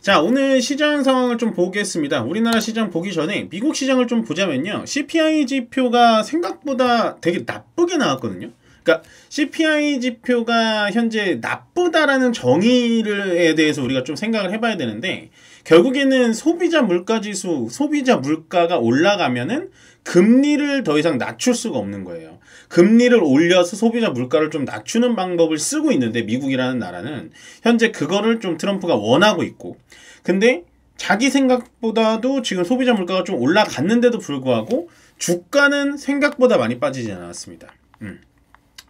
자, 오늘 시장 상황을 좀 보겠습니다. 우리나라 시장 보기 전에 미국 시장을 좀 보자면요, CPI 지표가 생각보다 되게 나쁘게 나왔거든요. 그러니까 CPI 지표가 현재 나쁘다라는 정의에 대해서 우리가 좀 생각을 해봐야 되는데, 결국에는 소비자 물가지수, 소비자 물가가 올라가면은 금리를 더 이상 낮출 수가 없는 거예요. 금리를 올려서 소비자 물가를 좀 낮추는 방법을 쓰고 있는데, 미국이라는 나라는 현재 그거를 좀 트럼프가 원하고 있고, 근데 자기 생각보다도 지금 소비자 물가가 좀 올라갔는데도 불구하고 주가는 생각보다 많이 빠지지 않았습니다.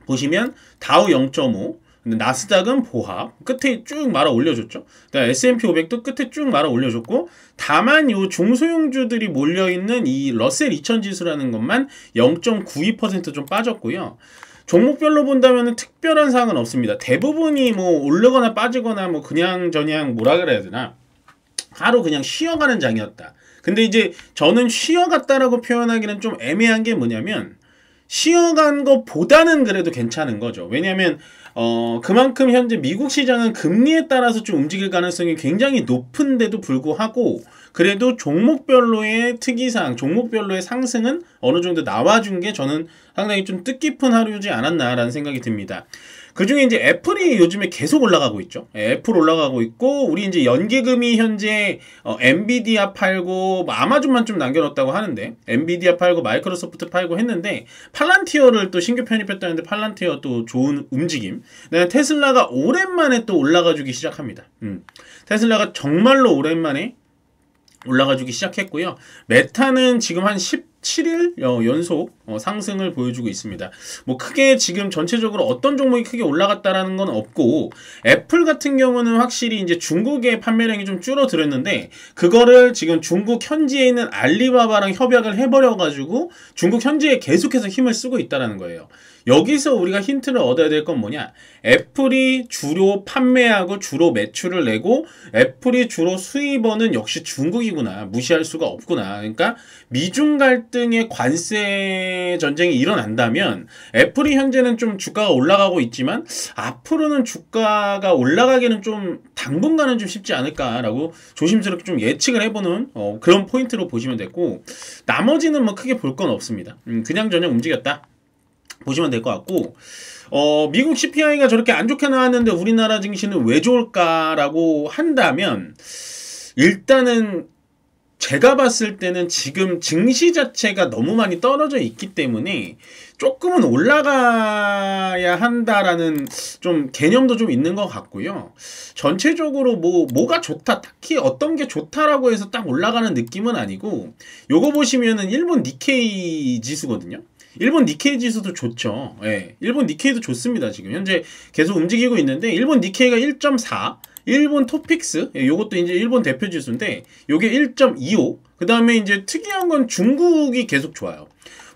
보시면 다우 0.5, 나스닥은 보합, 끝에 쭉 말아 올려줬죠. 그러니까 S&P 500도 끝에 쭉 말아 올려줬고, 다만 요 중소형주들이 몰려있는 이 러셀 2000 지수라는 것만 0.92% 좀 빠졌고요. 종목별로 본다면 특별한 사항은 없습니다. 대부분이 뭐 오르거나 빠지거나 뭐 그냥 저냥 뭐라 그래야 되나, 하루 그냥 쉬어가는 장이었다. 근데 이제 저는 쉬어갔다라고 표현하기는 좀 애매한 게 뭐냐면, 쉬어간 것보다는 그래도 괜찮은 거죠. 왜냐하면 그만큼 현재 미국 시장은 금리에 따라서 좀 움직일 가능성이 굉장히 높은데도 불구하고, 그래도 종목별로의 특이사항, 종목별로의 상승은 어느 정도 나와준 게 저는 상당히 좀 뜻깊은 하루지 않았나라는 생각이 듭니다. 그 중에 이제 애플이 요즘에 계속 올라가고 있죠. 애플 올라가고 있고, 우리 이제 연기금이 현재 엔비디아 팔고, 뭐 아마존만 좀 남겨놓았다고 하는데, 엔비디아 팔고 마이크로소프트 팔고 했는데, 팔란티어를 또 신규 편입했다는데 팔란티어 또 좋은 움직임. 테슬라가 오랜만에 또 올라가주기 시작합니다. 테슬라가 정말로 오랜만에 올라가주기 시작했고요. 메타는 지금 한 17일 연속 상승을 보여주고 있습니다. 뭐 크게 지금 전체적으로 어떤 종목이 크게 올라갔다라는 건 없고, 애플 같은 경우는 확실히 이제 중국의 판매량이 좀 줄어들었는데, 그거를 지금 중국 현지에 있는 알리바바랑 협약을 해버려가지고 중국 현지에 계속해서 힘을 쓰고 있다는 거예요. 여기서 우리가 힌트를 얻어야 될 건 뭐냐, 애플이 주로 판매하고 주로 매출을 내고 애플이 주로 수입원은 역시 중국이구나, 무시할 수가 없구나. 그러니까 미중 갈등의 관세 전쟁이 일어난다면 애플이 현재는 좀 주가가 올라가고 있지만, 앞으로는 주가가 올라가기는 좀 당분간은 좀 쉽지 않을까라고 조심스럽게 좀 예측을 해보는 그런 포인트로 보시면 되고, 나머지는 뭐 크게 볼 건 없습니다. 그냥저냥 움직였다 보시면 될 것 같고, 미국 CPI가 저렇게 안 좋게 나왔는데 우리나라 증시는 왜 좋을까라고 한다면, 일단은 제가 봤을 때는 지금 증시 자체가 너무 많이 떨어져 있기 때문에 조금은 올라가야 한다라는 좀 개념도 좀 있는 것 같고요. 전체적으로 뭐가 좋다, 딱히 어떤 게 좋다라고 해서 딱 올라가는 느낌은 아니고, 요거 보시면은 일본 니케이 지수거든요. 일본 니케이 지수도 좋죠. 예, 일본 니케이도 좋습니다. 지금 현재 계속 움직이고 있는데, 일본 니케이가 1.4, 일본 토픽스, 요것도 이제 일본 대표 지수인데 요게 1.25. 그 다음에 이제 특이한 건 중국이 계속 좋아요.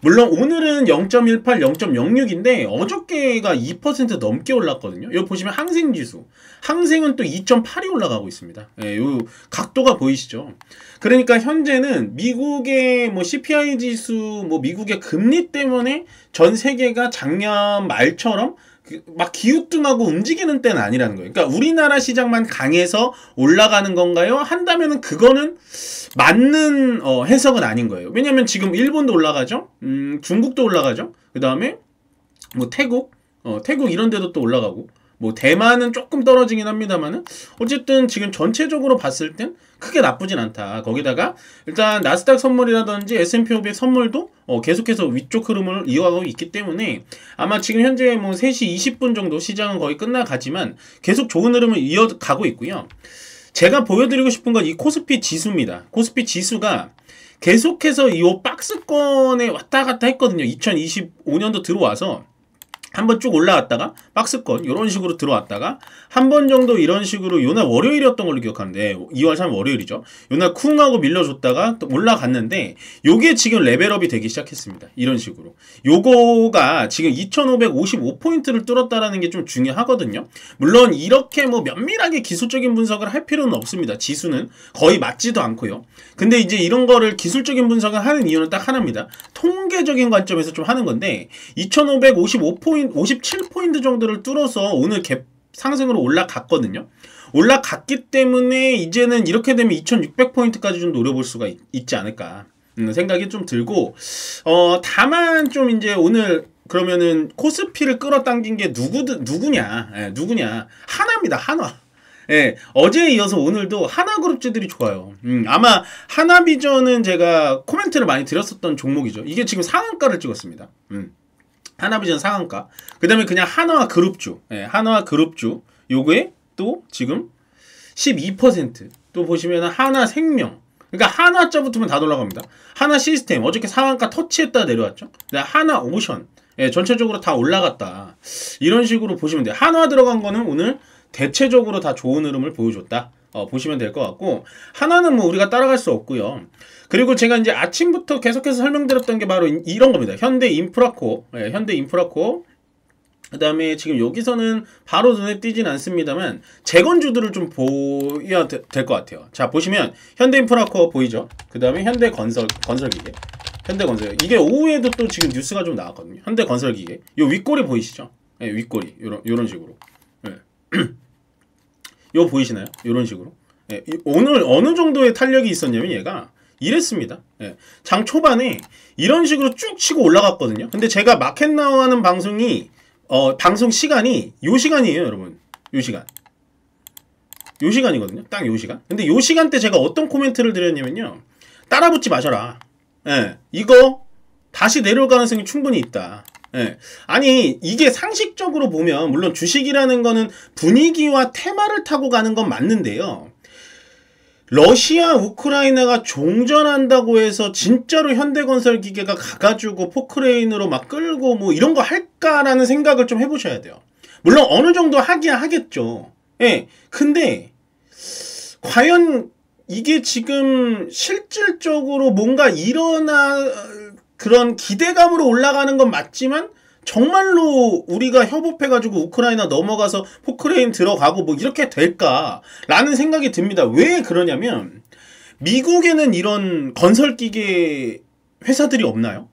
물론 오늘은 0.18, 0.06인데 어저께가 2% 넘게 올랐거든요. 여기 보시면 항생지수, 항생은 또 2.8이 올라가고 있습니다. 예, 요 각도가 보이시죠? 그러니까 현재는 미국의 뭐 CPI 지수, 뭐 미국의 금리 때문에 전 세계가 작년 말처럼 막 기우뚱하고 움직이는 때는 아니라는 거예요. 그러니까 우리나라 시장만 강해서 올라가는 건가요? 한다면은 그거는 맞는 해석은 아닌 거예요. 왜냐면 지금 일본도 올라가죠. 중국도 올라가죠. 그 다음에 뭐 태국 이런 데도 또 올라가고, 뭐 대만은 조금 떨어지긴 합니다만은 어쨌든 지금 전체적으로 봤을 땐 크게 나쁘진 않다. 거기다가 일단 나스닥 선물이라든지 S&P 500 선물도 계속해서 위쪽 흐름을 이어가고 있기 때문에 아마 지금 현재 뭐 3시 20분 정도 시장은 거의 끝나가지만 계속 좋은 흐름을 이어가고 있고요. 제가 보여드리고 싶은 건 이 코스피 지수입니다. 코스피 지수가 계속해서 이 박스권에 왔다 갔다 했거든요. 2025년도 들어와서 한번 쭉 올라왔다가 박스권 이런 식으로 들어왔다가 한 번 정도 이런 식으로, 요날 월요일이었던 걸로 기억하는데 2월 3일 월요일이죠. 요날 쿵하고 밀려줬다가 또 올라갔는데, 요게 지금 레벨업이 되기 시작했습니다. 이런 식으로 요거가 지금 2555포인트를 뚫었다라는 게 좀 중요하거든요. 물론 이렇게 뭐 면밀하게 기술적인 분석을 할 필요는 없습니다. 지수는 거의 맞지도 않고요. 근데 이제 이런 거를 기술적인 분석을 하는 이유는 딱 하나입니다. 통계적인 관점에서 좀 하는 건데, 2555포인트 57포인트 정도를 뚫어서 오늘 갭 상승으로 올라갔거든요. 올라갔기 때문에 이제는 이렇게 되면 2600포인트까지 좀 노려볼 수가 있지 않을까 생각이 좀 들고, 다만 좀 이제 오늘 그러면은 코스피를 끌어당긴 게 누구냐? 예, 누구냐? 하나입니다. 하나. 예, 어제에 이어서 오늘도 하나그룹주들이 좋아요. 아마 하나비전은 제가 코멘트를 많이 드렸었던 종목이죠. 이게 지금 상한가를 찍었습니다. 하나비전 상한가. 그 다음에 그냥 하나와 그룹주. 예, 하나와 그룹주. 요거에 또 지금 12%. 또 보시면 하나생명. 그러니까 하나자 붙으면 다 올라갑니다. 하나시스템. 어저께 상한가 터치했다 내려왔죠. 하나오션. 예, 전체적으로 다 올라갔다. 이런 식으로 보시면 돼요. 한화 들어간 거는 오늘 대체적으로 다 좋은 흐름을 보여줬다. 보시면 될 것 같고, 하나는 뭐 우리가 따라갈 수 없고요. 그리고 제가 이제 아침부터 계속해서 설명드렸던 게 바로 이런 겁니다. 현대인프라코, 예, 현대인프라코. 그 다음에 지금 여기서는 바로 눈에 띄진 않습니다만 재건주들을 좀 보여야 될 것 같아요. 자, 보시면 현대인프라코 보이죠? 그 다음에 현대건설기계. 현대건설. 이게 오후에도 또 지금 뉴스가 좀 나왔거든요. 현대건설기계. 요 윗꼬리 보이시죠? 예, 윗꼬리. 요런 식으로. 예. 요 보이시나요? 요런 식으로. 예, 오늘 어느 정도의 탄력이 있었냐면 얘가 이랬습니다. 예, 장 초반에 이런 식으로 쭉 치고 올라갔거든요. 근데 제가 마켓나우 하는 방송이 방송 시간이 요 시간이에요, 여러분. 요 시간. 요 시간이거든요. 딱 요 시간. 근데 요 시간대 제가 어떤 코멘트를 드렸냐면요. 따라붙지 마셔라. 예, 이거 다시 내려올 가능성이 충분히 있다. 예, 아니 이게 상식적으로 보면 물론 주식이라는 거는 분위기와 테마를 타고 가는 건 맞는데요. 러시아 우크라이나가 종전한다고 해서 진짜로 현대건설 기계가 가가지고 포크레인으로 막 끌고 뭐 이런 거 할까라는 생각을 좀 해보셔야 돼요. 물론 어느 정도 하기야 하겠죠. 예, 근데 과연 이게 지금 실질적으로 뭔가 그런 기대감으로 올라가는 건 맞지만 정말로 우리가 협업해가지고 우크라이나 넘어가서 포크레인 들어가고 뭐 이렇게 될까라는 생각이 듭니다. 왜 그러냐면 미국에는 이런 건설기계 회사들이 없나요?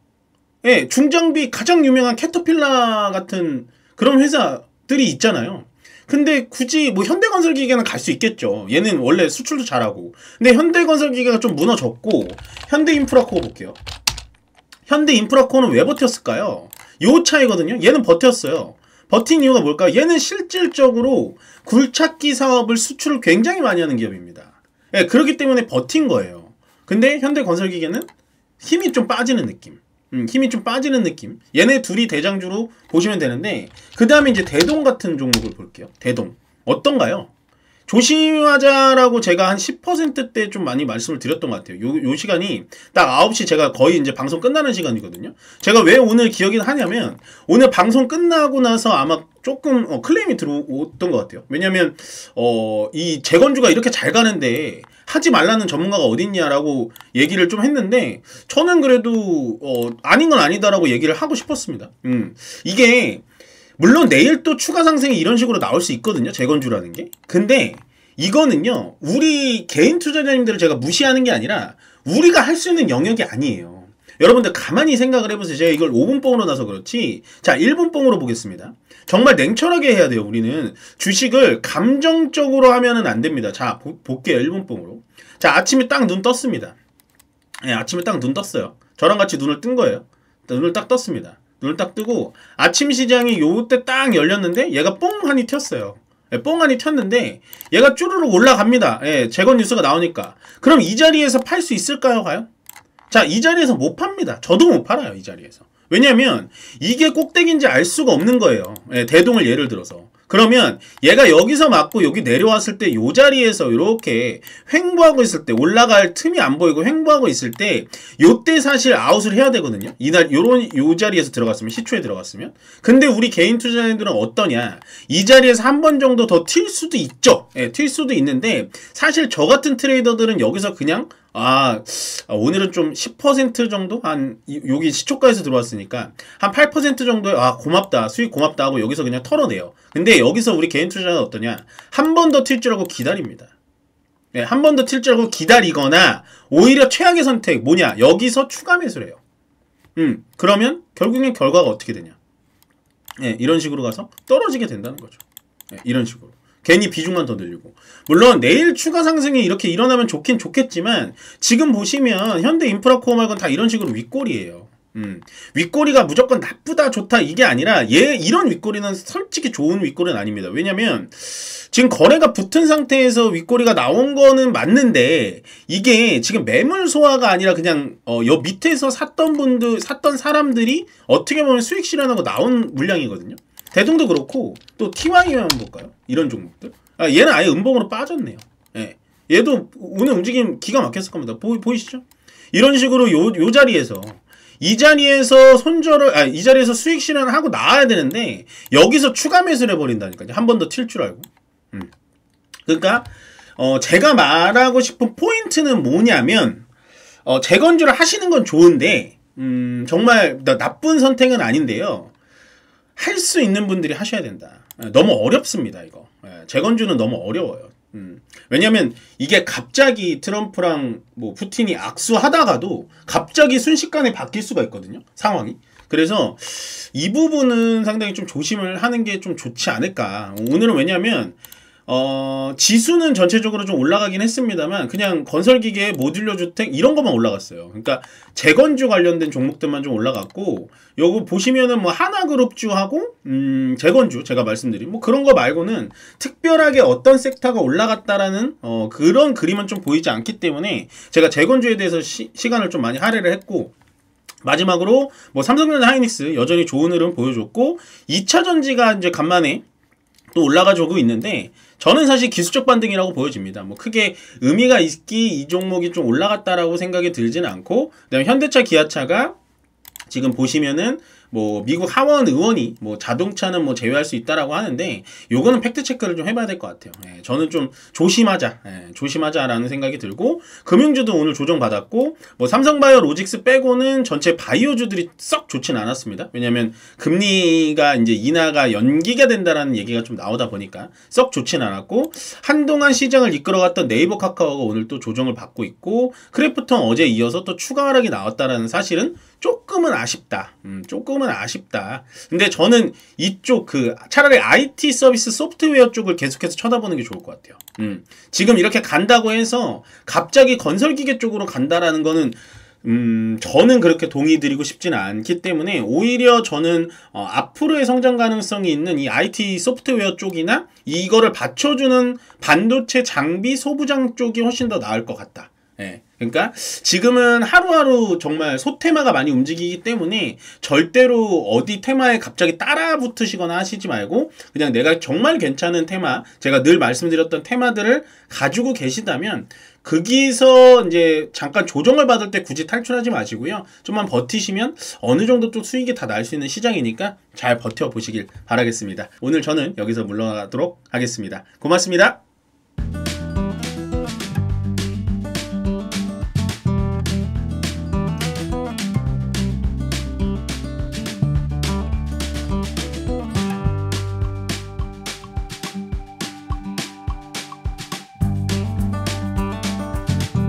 예, 중장비 가장 유명한 캐터필라 같은 그런 회사들이 있잖아요. 근데 굳이 뭐 현대건설기계는 갈 수 있겠죠. 얘는 원래 수출도 잘하고. 근데 현대건설기계가 좀 무너졌고, 현대인프라코 볼게요. 현대인프라코는 왜 버텼을까요? 요 차이거든요. 얘는 버텼어요. 버틴 이유가 뭘까? 얘는 실질적으로 굴착기 사업을 수출을 굉장히 많이 하는 기업입니다. 예, 그렇기 때문에 버틴 거예요. 근데 현대건설기계는 힘이 좀 빠지는 느낌. 힘이 좀 빠지는 느낌. 얘네 둘이 대장주로 보시면 되는데, 그 다음에 이제 대동 같은 종목을 볼게요. 대동. 어떤가요? 조심하자라고 제가 한 10%대 좀 많이 말씀을 드렸던 것 같아요. 요 시간이 딱 9시 제가 거의 이제 방송 끝나는 시간이거든요. 제가 왜 오늘 기억이 하냐면, 오늘 방송 끝나고 나서 아마 조금 클레임이 들어왔던 것 같아요. 왜냐면, 이 재건주가 이렇게 잘 가는데, 하지 말라는 전문가가 어딨냐라고 얘기를 좀 했는데, 저는 그래도 아닌 건 아니다라고 얘기를 하고 싶었습니다. 이게 물론 내일 또 추가 상승이 이런 식으로 나올 수 있거든요. 재건주라는 게. 근데 이거는요, 우리 개인 투자자님들을 제가 무시하는 게 아니라 우리가 할 수 있는 영역이 아니에요. 여러분들 가만히 생각을 해보세요. 제가 이걸 5분뽕으로 나서 그렇지. 자, 1분뽕으로 보겠습니다. 정말 냉철하게 해야 돼요. 우리는 주식을 감정적으로 하면은 안 됩니다. 자, 볼게요. 1분뽕으로. 자, 아침에 딱 눈 떴습니다. 예, 아침에 딱 눈 떴어요. 저랑 같이 눈을 뜬 거예요. 눈을 딱 떴습니다. 눈을 딱 뜨고 아침 시장이 요때 딱 열렸는데 얘가 뽕하니 튀었어요. 예, 뽕하니 튀었는데 얘가 쭈르륵 올라갑니다. 예, 재건 뉴스가 나오니까. 그럼 이 자리에서 팔 수 있을까요, 과연? 자, 이 자리에서 못 팝니다. 저도 못 팔아요, 이 자리에서. 왜냐면 이게 꼭대기인지 알 수가 없는 거예요. 예, 대동을 예를 들어서. 그러면 얘가 여기서 맞고 여기 내려왔을 때 요 자리에서 이렇게 횡보하고 있을 때, 올라갈 틈이 안 보이고 횡보하고 있을 때 요때 사실 아웃을 해야 되거든요. 이날 요 자리에서 들어갔으면, 시초에 들어갔으면. 근데 우리 개인 투자자들은 어떠냐, 이 자리에서 한 번 정도 더 튈 수도 있죠. 예, 튈 수도 있는데 사실 저 같은 트레이더들은 여기서 그냥 오늘은 좀 10% 정도? 여기 시초가에서 들어왔으니까, 한 8% 정도에, 고맙다, 수익 고맙다 하고 여기서 그냥 털어내요. 근데 여기서 우리 개인 투자자는 어떠냐? 한 번 더 튈 줄 알고 기다립니다. 네, 한 번 더 튈 줄 알고 기다리거나, 오히려 최악의 선택, 뭐냐? 여기서 추가 매수를 해요. 그러면 결국엔 결과가 어떻게 되냐? 네, 이런 식으로 가서 떨어지게 된다는 거죠. 네, 이런 식으로. 괜히 비중만 더 늘리고. 물론 내일 추가 상승이 이렇게 일어나면 좋긴 좋겠지만 지금 보시면 현대인프라코어 말고는 다 이런 식으로 윗꼬리예요. 윗꼬리가 무조건 나쁘다 좋다 이게 아니라 이런 윗꼬리는 솔직히 좋은 윗꼬리는 아닙니다. 왜냐면 지금 거래가 붙은 상태에서 윗꼬리가 나온 거는 맞는데 이게 지금 매물 소화가 아니라 그냥 요 밑에서 샀던 사람들이 어떻게 보면 수익 실현하고 나온 물량이거든요. 대동도 그렇고 또 TY만 볼까요? 이런 종목들. 얘는 아예 음봉으로 빠졌네요. 예. 얘도 오늘 움직임 기가 막혔을 겁니다. 보이시죠? 이런 식으로 요 자리에서 이 자리에서 이 자리에서 수익 실현을 하고 나와야 되는데 여기서 추가 매수를 해버린다니까요. 한 번 더 튈 줄 알고. 그러니까 제가 말하고 싶은 포인트는 뭐냐면 재건주를 하시는 건 좋은데 정말 나쁜 선택은 아닌데요. 할 수 있는 분들이 하셔야 된다. 너무 어렵습니다. 이거 재건주는 너무 어려워요. 왜냐면 이게 갑자기 트럼프랑 뭐 푸틴이 악수하다가도 갑자기 순식간에 바뀔 수가 있거든요. 상황이. 그래서 이 부분은 상당히 좀 조심을 하는 게 좀 좋지 않을까. 오늘은 왜냐면 지수는 전체적으로 좀 올라가긴 했습니다만 그냥 건설기계, 모듈러 주택 이런 것만 올라갔어요. 그러니까 재건주 관련된 종목들만 좀 올라갔고 요거 보시면은 뭐 하나그룹주하고 재건주 제가 말씀드린 뭐 그런 거 말고는 특별하게 어떤 섹터가 올라갔다라는 그런 그림은 좀 보이지 않기 때문에 제가 재건주에 대해서 시간을 좀 많이 할애를 했고 마지막으로 뭐 삼성전자 하이닉스 여전히 좋은 흐름 보여줬고 2차전지가 이제 간만에 또 올라가지고 있는데 저는 사실 기술적 반등이라고 보여집니다. 뭐 크게 의미가 있기 이 종목이 좀 올라갔다라고 생각이 들지는 않고 그다음에 현대차, 기아차가 지금 보시면은 뭐 미국 하원 의원이 뭐 자동차는 뭐 제외할 수 있다라고 하는데 요거는 팩트 체크를 좀 해봐야 될 것 같아요. 저는 좀 조심하자라는 생각이 들고 금융주도 오늘 조정받았고 뭐 삼성바이오 로직스 빼고는 전체 바이오주들이 썩 좋진 않았습니다. 왜냐면 금리가 이제 인하가 연기가 된다라는 얘기가 좀 나오다 보니까 썩 좋진 않았고 한동안 시장을 이끌어갔던 네이버 카카오가 오늘 또 조정을 받고 있고 크래프톤 어제 이어서 또 추가 하락이 나왔다라는 사실은 조금은 아쉽다. 조금은 아쉽다. 근데 저는 이쪽 차라리 IT 서비스 소프트웨어 쪽을 계속해서 쳐다보는 게 좋을 것 같아요. 지금 이렇게 간다고 해서 갑자기 건설기계 쪽으로 간다라는 거는 저는 그렇게 동의 드리고 싶지는 않기 때문에 오히려 저는 앞으로의 성장 가능성이 있는 이 IT 소프트웨어 쪽이나 이거를 받쳐주는 반도체 장비 소부장 쪽이 훨씬 더 나을 것 같다. 그러니까 지금은 하루하루 정말 소테마가 많이 움직이기 때문에 절대로 어디 테마에 갑자기 따라 붙으시거나 하시지 말고 그냥 내가 정말 괜찮은 테마, 제가 늘 말씀드렸던 테마들을 가지고 계시다면 거기서 이제 잠깐 조정을 받을 때 굳이 탈출하지 마시고요. 좀만 버티시면 어느 정도 또 수익이 다 날 수 있는 시장이니까 잘 버텨보시길 바라겠습니다. 오늘 저는 여기서 물러나도록 하겠습니다. 고맙습니다.